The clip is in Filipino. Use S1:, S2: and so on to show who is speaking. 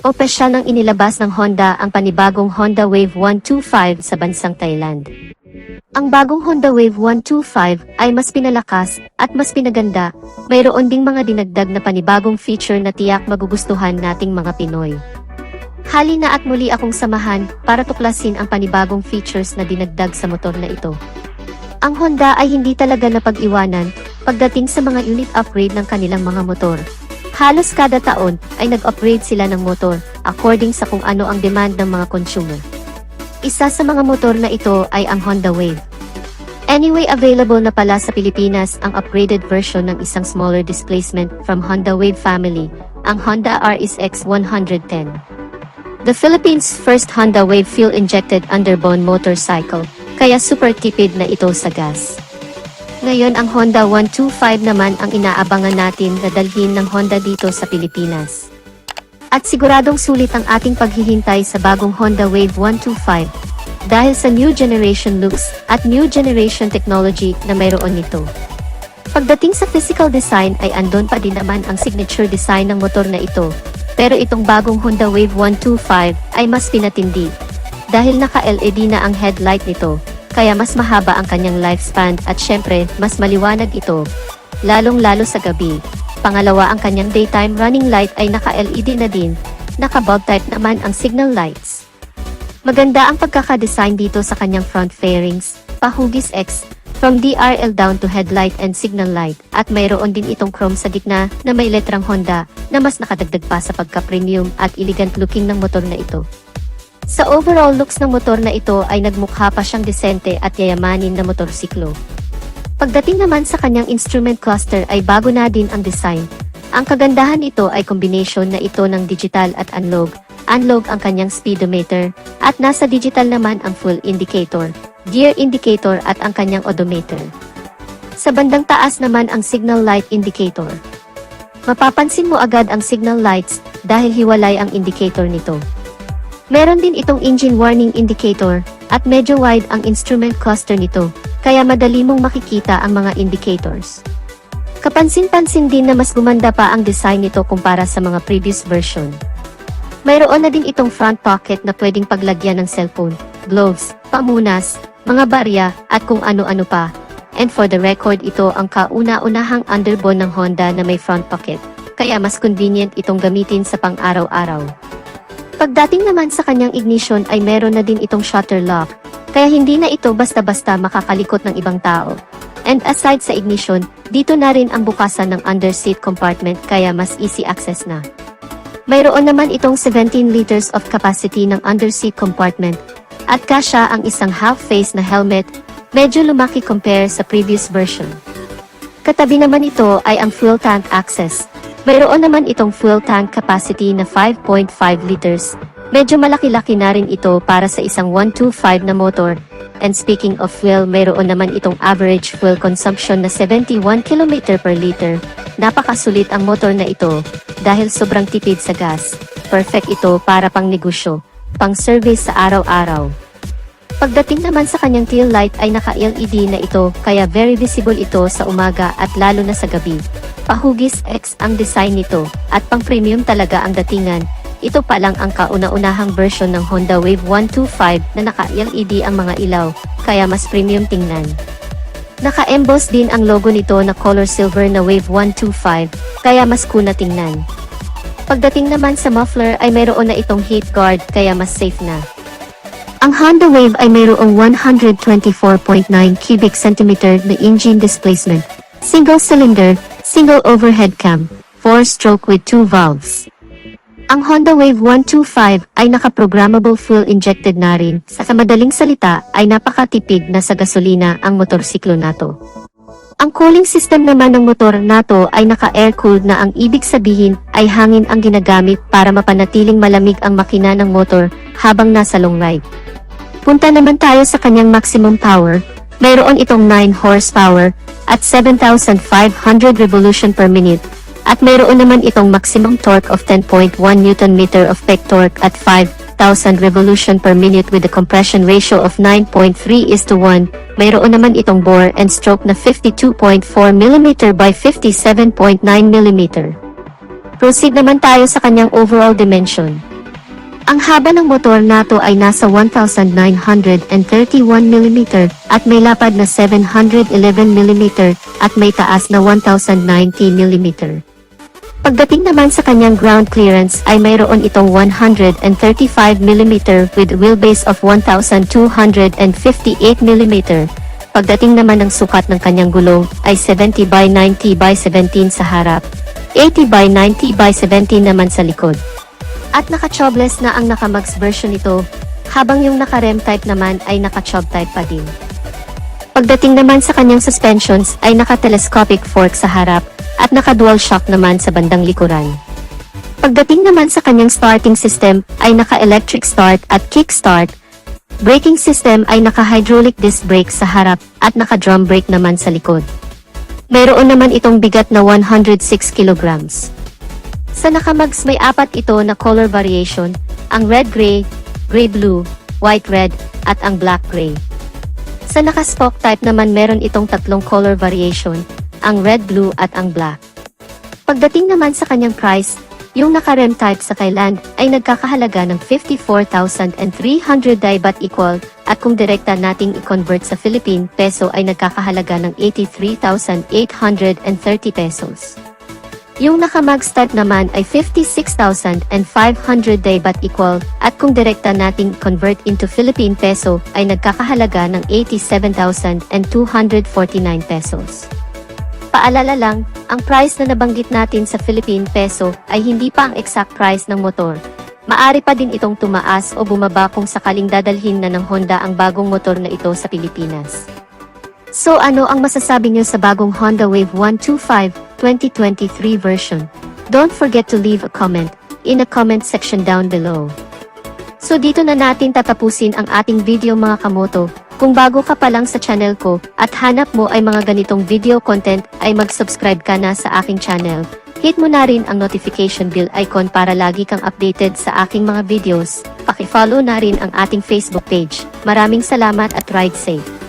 S1: Opisyal nang inilabas ng Honda ang panibagong Honda Wave 125 sa bansang Thailand. Ang bagong Honda Wave 125 ay mas pinalakas at mas pinaganda, mayroon ding mga dinagdag na panibagong feature na tiyak magugustuhan nating mga Pinoy. Halina at muli akong samahan para tuklasin ang panibagong features na dinagdag sa motor na ito. Ang Honda ay hindi talaga napag-iwanan pagdating sa mga unit upgrade ng kanilang mga motor. Halos kada taon ay nag-upgrade sila ng motor according sa kung ano ang demand ng mga consumer. Isa sa mga motor na ito ay ang Honda Wave. Anyway, available na pala sa Pilipinas ang upgraded version ng isang smaller displacement from Honda Wave family, ang Honda RSX 110. The Philippines' first Honda Wave fuel-injected underbone motorcycle, kaya super tipid na ito sa gas. Ngayon ang Honda 125 naman ang inaabangan natin na dalhin ng Honda dito sa Pilipinas. At siguradong sulit ang ating paghihintay sa bagong Honda Wave 125 dahil sa new generation looks at new generation technology na mayroon nito. Pagdating sa physical design ay andon pa din naman ang signature design ng motor na ito, pero itong bagong Honda Wave 125 ay mas pinatindi dahil naka-LED na ang headlight nito. Kaya mas mahaba ang kanyang lifespan at syempre, mas maliwanag ito, lalong-lalo sa gabi. Pangalawa, ang kanyang daytime running light ay naka-LED na din, naka-bulb type naman ang signal lights. Maganda ang pagkakadesign dito sa kanyang front fairings, pahugis X, from DRL down to headlight and signal light, at mayroon din itong chrome sa gitna na may letrang Honda na mas nakadagdag pa sa pagka-premium at elegant looking ng motor na ito. Sa overall looks ng motor na ito ay nagmukha pa siyang desente at yayamanin na motorsiklo. Pagdating naman sa kanyang instrument cluster ay bago na din ang design. Ang kagandahan nito ay combination na ito ng digital at analog. Analog ang kanyang speedometer, at nasa digital naman ang fuel indicator, gear indicator at ang kanyang odometer. Sa bandang taas naman ang signal light indicator. Mapapansin mo agad ang signal lights dahil hiwalay ang indicator nito. Meron din itong engine warning indicator, at medyo wide ang instrument cluster nito, kaya madali mong makikita ang mga indicators. Kapansin-pansin din na mas gumanda pa ang design nito kumpara sa mga previous version. Mayroon na din itong front pocket na pwedeng paglagyan ng cellphone, gloves, pamunas, mga barya, at kung ano-ano pa. And for the record, ito ang kauna-unahang underbone ng Honda na may front pocket, kaya mas convenient itong gamitin sa pang-araw-araw. Pagdating naman sa kanyang ignition ay meron na din itong shutter lock, kaya hindi na ito basta-basta makakalikot ng ibang tao. And aside sa ignition, dito na rin ang bukasan ng underseat compartment kaya mas easy access na. Mayroon naman itong 17 liters of capacity ng underseat compartment, at kasya ang isang half-face na helmet, medyo lumaki compare sa previous version. Katabi naman ito ay ang fuel tank access. Mayroon naman itong fuel tank capacity na 5.5 liters. Medyo malaki-laki na rin ito para sa isang 125 na motor. And speaking of fuel, mayroon naman itong average fuel consumption na 71 km per liter. Napakasulit ang motor na ito dahil sobrang tipid sa gas. Perfect ito para pang negosyo, pang service sa araw-araw. Pagdating naman sa kanyang tail light ay naka-LED na ito kaya very visible ito sa umaga at lalo na sa gabi. Pahugis X ang design nito, at pang-premium talaga ang datingan. Ito pa lang ang kauna-unahang version ng Honda Wave 125 na naka-LED ang mga ilaw, kaya mas premium tingnan. Naka-emboss din ang logo nito na color silver na Wave 125, kaya mas cool na tingnan. Pagdating naman sa muffler ay mayroon na itong heat guard kaya mas safe na. Ang Honda Wave ay mayroong 124.9 cubic centimeter na engine displacement, single cylinder, single overhead cam, 4-stroke with 2 valves. Ang Honda Wave 125 ay naka-programmable fuel-injected na rin. Sa madaling salita ay napakatipid na sa gasolina ang motorsiklo nato. Ang cooling system naman ng motor nato ay naka-air-cooled na, ang ibig sabihin ay hangin ang ginagamit para mapanatiling malamig ang makina ng motor habang nasa long ride. Punta naman tayo sa kanyang maximum power. Mayroon itong 9 horsepower at 7,500 revolution per minute, at mayroon naman itong maximum torque of 10.1 Nm of peak torque at 5,000 revolution per minute with a compression ratio of 9.3:1. Mayroon naman itong bore and stroke na 52.4 mm by 57.9 mm. Proceed naman tayo sa kanyang overall dimension. Ang haba ng motor nato ay nasa 1,931mm at may lapad na 711mm at may taas na 1,090mm. Pagdating naman sa kanyang ground clearance ay mayroon itong 135mm with wheelbase of 1,258mm. Pagdating naman ng sukat ng kanyang gulong ay 70/90/17 sa harap, 80/90/17 naman sa likod. At naka-tubeless na ang naka-max version nito, habang yung naka-rem type naman ay naka-tube type pa din. Pagdating naman sa kanyang suspensions ay naka-telescopic fork sa harap at naka-dual shock naman sa bandang likuran. Pagdating naman sa kanyang starting system ay naka-electric start at kick start. Braking system ay naka-hydraulic disc brake sa harap at naka-drum brake naman sa likod. Mayroon naman itong bigat na 106 kilograms. Sa naka-mags may apat ito na color variation, ang red-gray, gray-blue, white-red, at ang black-gray. Sa naka-spoke type naman meron itong tatlong color variation, ang red-blue at ang black. Pagdating naman sa kanyang price, yung naka-rem type sa Thailand ay nagkakahalaga ng 54,300 baht equal at kung direkta nating i-convert sa Philippine peso ay nagkakahalaga ng 83,830 pesos. Yung naka-mags type naman ay 56,500 baht equal at kung direkta nating convert into Philippine peso ay nagkakahalaga ng 87,249 pesos. Paalala lang, ang price na nabanggit natin sa Philippine peso ay hindi pa ang exact price ng motor. Maari pa din itong tumaas o bumaba kung sakaling dadalhin na ng Honda ang bagong motor na ito sa Pilipinas. So ano ang masasabi niyo sa bagong Honda Wave 125 2023 version? Don't forget to leave a comment in the comment section down below. So dito na natin tatapusin ang ating video mga kamoto. Kung bago ka pa lang sa channel ko at hanap mo ay mga ganitong video content ay mag-subscribe ka na sa aking channel. Hit mo na rin ang notification bell icon para lagi kang updated sa aking mga videos. Paki-follow na rin ang ating Facebook page. Maraming salamat at ride safe!